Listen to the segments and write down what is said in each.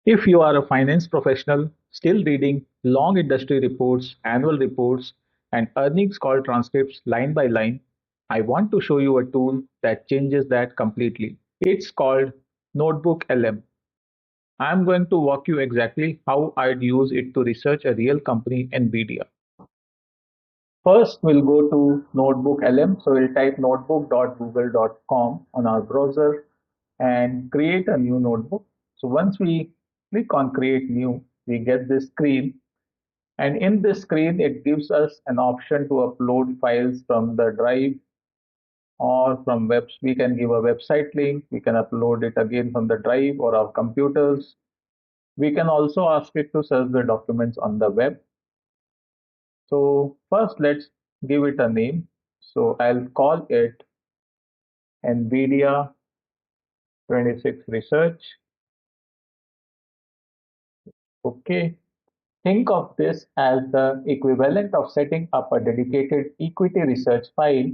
If you are a finance professional still reading long industry reports, annual reports, and earnings call transcripts line by line, I want to show you a tool that changes that completely. It's called NotebookLM. I'm going to walk you exactly how I'd use it to research a real company, NVIDIA. First, we'll go to NotebookLM. So we'll type notebook.google.com on our browser and create a new notebook. So once we click on create new, we get this screen. And in this screen, it gives us an option to upload files from the drive or from webs. We can give a website link. We can upload it again from the drive or our computers. We can also ask it to search the documents on the web. So first, let's give it a name. So I'll call it NVIDIA 26 Research. Okay. Think of this as the equivalent of setting up a dedicated equity research file.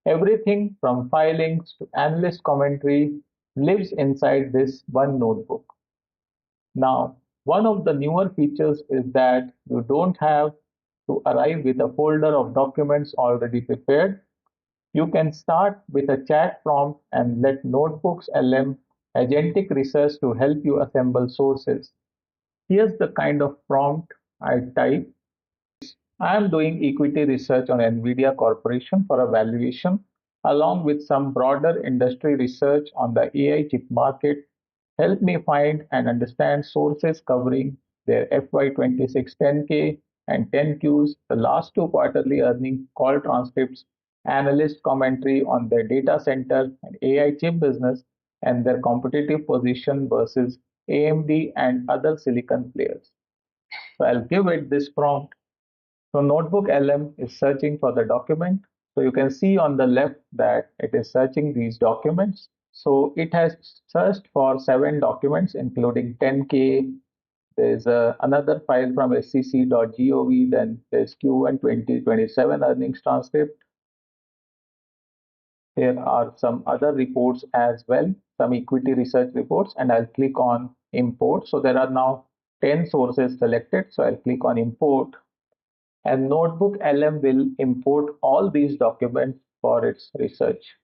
Everything from filings to analyst commentary lives inside this one notebook. Now, one of the newer features is that you don't have to arrive with a folder of documents already prepared. You can start with a chat prompt and let Notebooks LM agentic research to help you assemble sources. Here's the kind of prompt I type. I am doing equity research on NVIDIA Corporation for a valuation, along with some broader industry research on the AI chip market. Help me find and understand sources covering their FY26 10K and 10Qs, the last two quarterly earnings call transcripts, analyst commentary on their data center and AI chip business, and their competitive position versus AMD and other silicon players. So I'll give it this prompt. So Notebook LM is searching for the document. So you can see on the left that it is searching these documents. So it has searched for 7 documents, including 10K. There's another file from scc.gov. Then there's Q1 2027 earnings transcript. There are some other reports as well, some equity research reports, and I'll click on import. So there are now 10 sources selected. So I'll click on import, and Notebook LM will import all these documents for its research.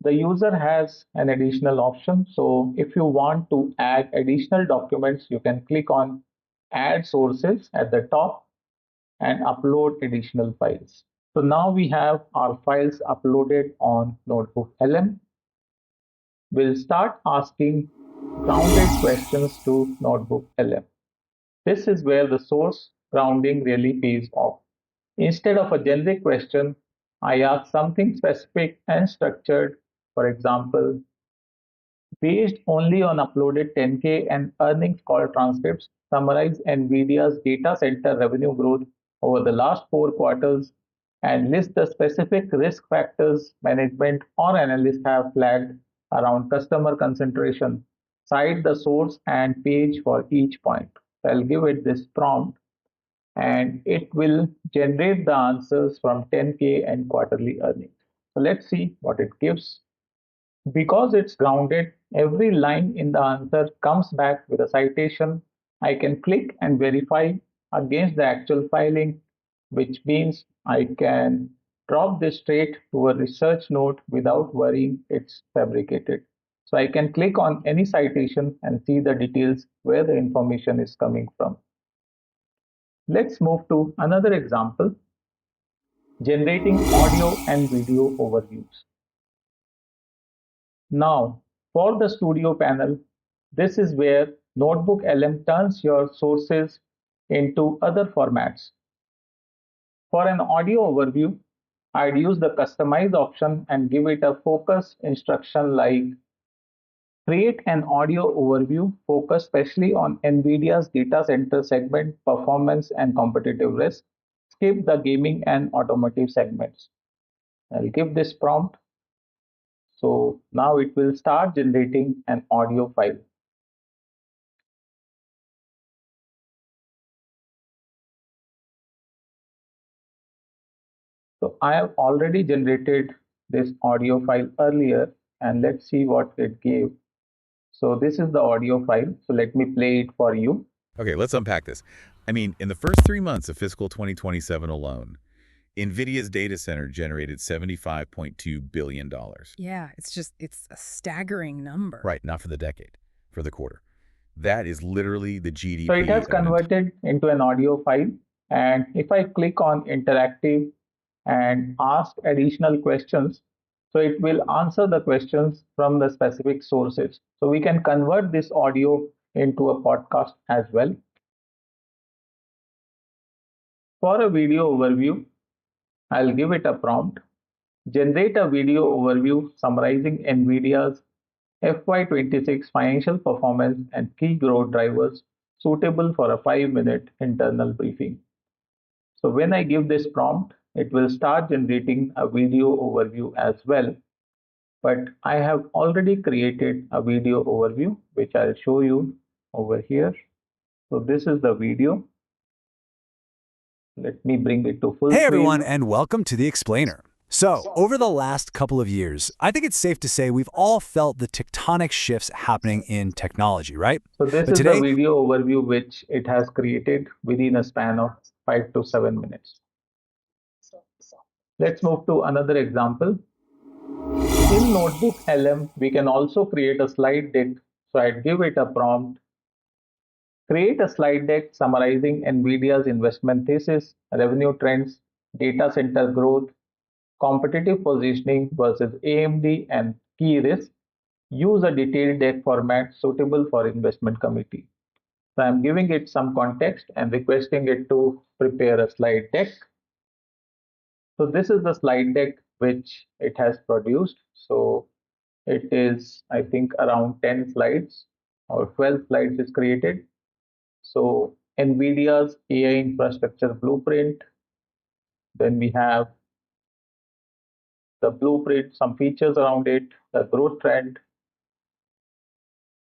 The user has an additional option. So if you want to add additional documents, you can click on Add Sources at the top and upload additional files. So now we have our files uploaded on Notebook LM. We'll start asking grounded questions to Notebook LM. This is where the source grounding really pays off. Instead of a generic question, I ask something specific and structured. For example, based only on uploaded 10K and earnings call transcripts, summarize NVIDIA's data center revenue growth over the last 4 quarters and list the specific risk factors management or analysts have flagged around customer concentration. Cite the source and page for each point. I'll give it this prompt and it will generate the answers from 10K and quarterly earnings. So let's see what it gives. Because it's grounded, every line in the answer comes back with a citation. I can click and verify against the actual filing, which means I can drop this straight to a research note without worrying it's fabricated. So I can click on any citation and see the details where the information is coming from. Let's move to another example, generating audio and video overviews. Now, for the studio panel, this is where Notebook LM turns your sources into other formats. For an audio overview, I'd use the customize option and give it a focus instruction like create an audio overview focused specially on NVIDIA's data center segment, performance, and competitive risk. Skip the gaming and automotive segments. I'll give this prompt. So now it will start generating an audio file. So I have already generated this audio file earlier and let's see what it gave. So this is the audio file. So let me play it for you. Okay, let's unpack this. I mean, in the first 3 months of fiscal 2027 alone, NVIDIA's data center generated $75.2 billion. Yeah, it's a staggering number. Right, not for the decade, for the quarter. That is literally the So it GDP has of an converted into an audio file. And if I click on interactive and ask additional questions, so it will answer the questions from the specific sources. So we can convert this audio into a podcast as well. For a video overview, I'll give it a prompt. Generate a video overview summarizing NVIDIA's FY26 financial performance and key growth drivers suitable for a 5-minute internal briefing. So when I give this prompt, it will start generating a video overview as well. But I have already created a video overview, which I'll show you over here. So this is the video. Let me bring it to full Hey screen. everyone, and welcome to The Explainer. So, over the last couple of years, I think it's safe to say we've all felt the tectonic shifts happening in technology, right? So this But is today, the video overview which it has created within a span of 5 to 7 minutes. Let's move to another example. In NotebookLM, we can also create a slide deck. So I'd give it a prompt. Create a slide deck summarizing NVIDIA's investment thesis, revenue trends, data center growth, competitive positioning versus AMD, and key risks. Use a detailed deck format suitable for investment committee. So I'm giving it some context and requesting it to prepare a slide deck. So this is the slide deck which it has produced. So it is, I think, around 10 slides or 12 slides is created. So NVIDIA's AI infrastructure blueprint. Then we have the blueprint, some features around it, the growth trend.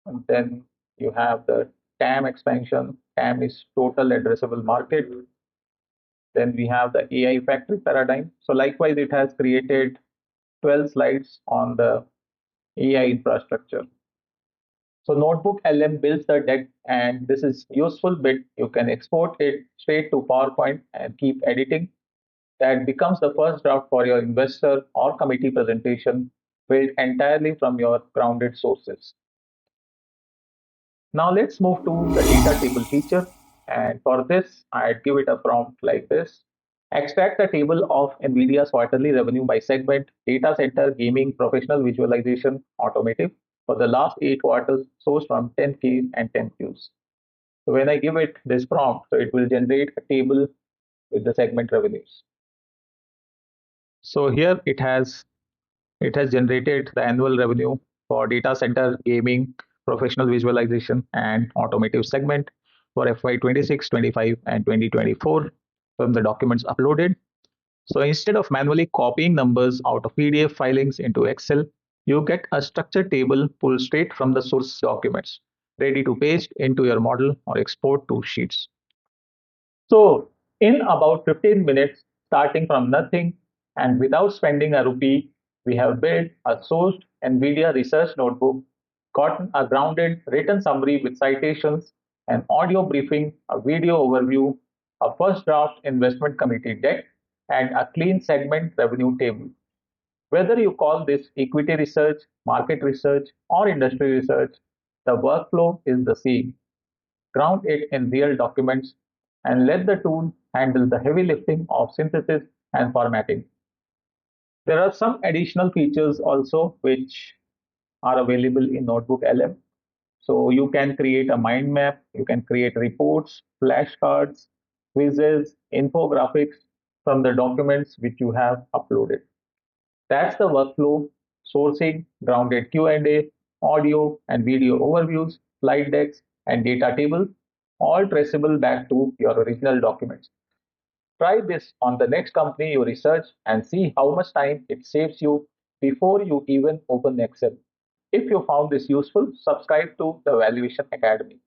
And then you have the TAM expansion. TAM is total addressable market. Then we have the AI factory paradigm. So likewise, it has created 12 slides on the AI infrastructure. So NotebookLM builds the deck, and this is useful bit. You can export it straight to PowerPoint and keep editing. That becomes the first draft for your investor or committee presentation, built entirely from your grounded sources. Now let's move to the data table feature. And for this, I'd give it a prompt like this. Extract the table of NVIDIA's quarterly revenue by segment, data center, gaming, professional visualization, automotive, for the last 8 quarters, sourced from 10K and 10Qs. So when I give it this prompt, so it will generate a table with the segment revenues. So here it has generated the annual revenue for data center, gaming, professional visualization, and automotive segment for FY26, 25, and 2024 from the documents uploaded. So instead of manually copying numbers out of PDF filings into Excel, you get a structured table pulled straight from the source documents, ready to paste into your model or export to sheets. So in about 15 minutes, starting from nothing and without spending a rupee, we have built a sourced NVIDIA research notebook, gotten a grounded written summary with citations, an audio briefing, a video overview, a first draft investment committee deck, and a clean segment revenue table. Whether you call this equity research, market research, or industry research, the workflow is the same. Ground it in real documents, and let the tool handle the heavy lifting of synthesis and formatting. There are some additional features also which are available in NotebookLM. So you can create a mind map, you can create reports, flashcards, quizzes, infographics from the documents which you have uploaded. That's the workflow: sourcing, grounded Q&A, audio and video overviews, slide decks, and data tables, all traceable back to your original documents. Try this on the next company you research and see how much time it saves you before you even open Excel. If you found this useful, subscribe to the Valuation Academy.